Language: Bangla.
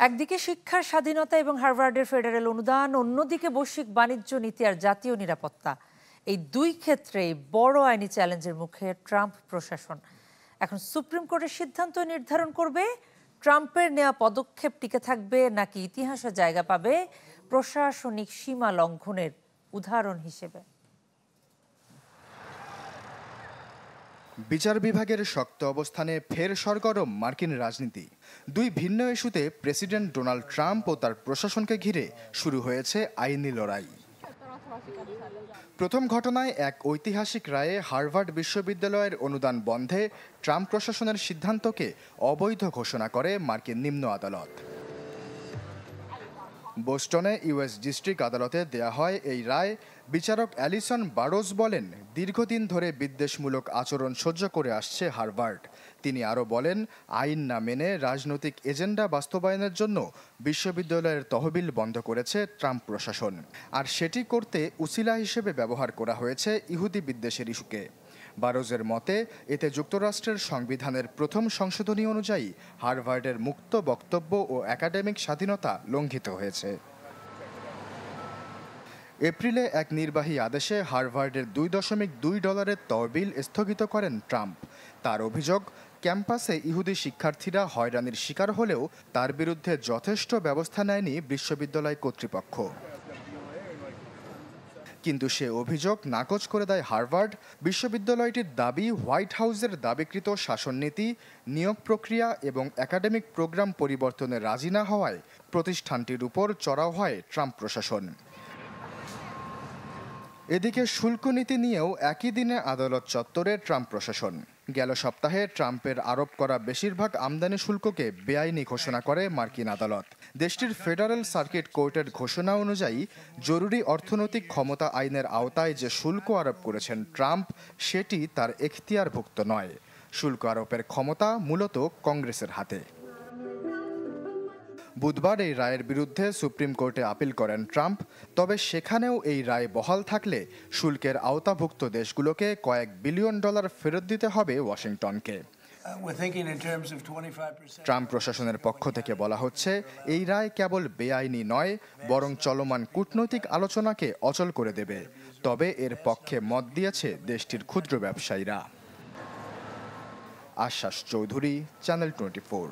একদিকে শিক্ষার স্বাধীনতা এবং হার্ভার্ডের ফেডারেল অনুদান, অন্যদিকে বৈশ্বিক বাণিজ্য নীতি আর জাতীয় নিরাপত্তা, এই দুই ক্ষেত্রেই বড় আইনি চ্যালেঞ্জের মুখে ট্রাম্প প্রশাসন। এখন সুপ্রিম কোর্টের সিদ্ধান্ত নির্ধারণ করবে ট্রাম্পের নেওয়া পদক্ষেপ টিকে থাকবে নাকি ইতিহাসে জায়গা পাবে প্রশাসনিক সীমা লঙ্ঘনের উদাহরণ হিসেবে। বিচার বিভাগের শক্ত অবস্থানে ফের সরগরম মার্কিন রাজনীতি। দুই ভিন্ন ইস্যুতে প্রেসিডেন্ট ডোনাল্ড ট্রাম্প ও তার প্রশাসনকে ঘিরে শুরু হয়েছে আইনি লড়াই। প্রথম ঘটনায় এক ঐতিহাসিক রায়ে হার্ভার্ড বিশ্ববিদ্যালয়ের অনুদান বন্ধে ট্রাম্প প্রশাসনের সিদ্ধান্তকে অবৈধ ঘোষণা করে মার্কিন নিম্ন আদালত। বোস্টনে ইউএস ডিস্ট্রিক্ট আদালতে দেয়া হয় এই রায়। বিচারক অ্যালিসন বারোজ বলেন, দীর্ঘদিন ধরে বিদ্বেষমূলক আচরণ সহ্য করে আসছে হার্ভার্ড। তিনি আরও বলেন, আইন না মেনে রাজনৈতিক এজেন্ডা বাস্তবায়নের জন্য বিশ্ববিদ্যালয়ের তহবিল বন্ধ করেছে ট্রাম্প প্রশাসন, আর সেটি করতে উসিলা হিসেবে ব্যবহার করা হয়েছে ইহুদি বিদ্বেষের ইস্যুকে। বারোজের মতে, এতে যুক্তরাষ্ট্রের সংবিধানের প্রথম সংশোধনী অনুযায়ী হার্ভার্ডের মুক্ত বক্তব্য ও একাডেমিক স্বাধীনতা লঙ্ঘিত হয়েছে। এপ্রিলে এক নির্বাহী আদেশে হার্ভার্ডের $2.2 তহবিল স্থগিত করেন ট্রাম্প। তার অভিযোগ, ক্যাম্পাসে ইহুদি শিক্ষার্থীরা হয়রানির শিকার হলেও তার বিরুদ্ধে যথেষ্ট ব্যবস্থা নেয়নি বিশ্ববিদ্যালয় কর্তৃপক্ষ। কিন্তু সে অভিযোগ নাকচ করে দেয় হার্ভার্ড। বিশ্ববিদ্যালয়টির দাবি, হোয়াইট হাউসের দাবিকৃত শাসননীতি, নিয়োগ প্রক্রিয়া এবং একাডেমিক প্রোগ্রাম পরিবর্তনে রাজি না হওয়ায় প্রতিষ্ঠানটির উপর চড়াও হয় ট্রাম্প প্রশাসন। এদিকে শুল্ক নীতি নিয়েও একই দিনে আদালত চত্বরে ট্রাম্প প্রশাসন। গেল সপ্তাহে ট্রাম্পের আরোপ করা বেশিরভাগ আমদানি শুল্ককে বেআইনি ঘোষণা করে মার্কিন আদালত। দেশটির ফেডারেল সার্কিট কোর্টের ঘোষণা অনুযায়ী জরুরি অর্থনৈতিক ক্ষমতা আইনের আওতায় যে শুল্ক আরোপ করেছেন ট্রাম্প, সেটি তার এখতিয়ারভুক্ত নয়। শুল্ক আরোপের ক্ষমতা মূলত কংগ্রেসের হাতে। বুধবার এই রায়ের বিরুদ্ধে সুপ্রিম কোর্টে আপিল করেন ট্রাম্প। তবে সেখানেও এই রায় বহাল থাকলে শুল্কের আওতাভুক্ত দেশগুলোকে কয়েক বিলিয়ন ডলার ফেরত দিতে হবে ওয়াশিংটনকে। ট্রাম্প প্রশাসনের পক্ষ থেকে বলা হচ্ছে, এই রায় কেবল বেআইনি নয়, বরং চলমান কূটনৈতিক আলোচনাকে অচল করে দেবে। তবে এর পক্ষে মত দিয়েছে দেশটির ক্ষুদ্র ব্যবসায়ীরা। আশ্বাস চৌধুরী, চ্যানেল 24।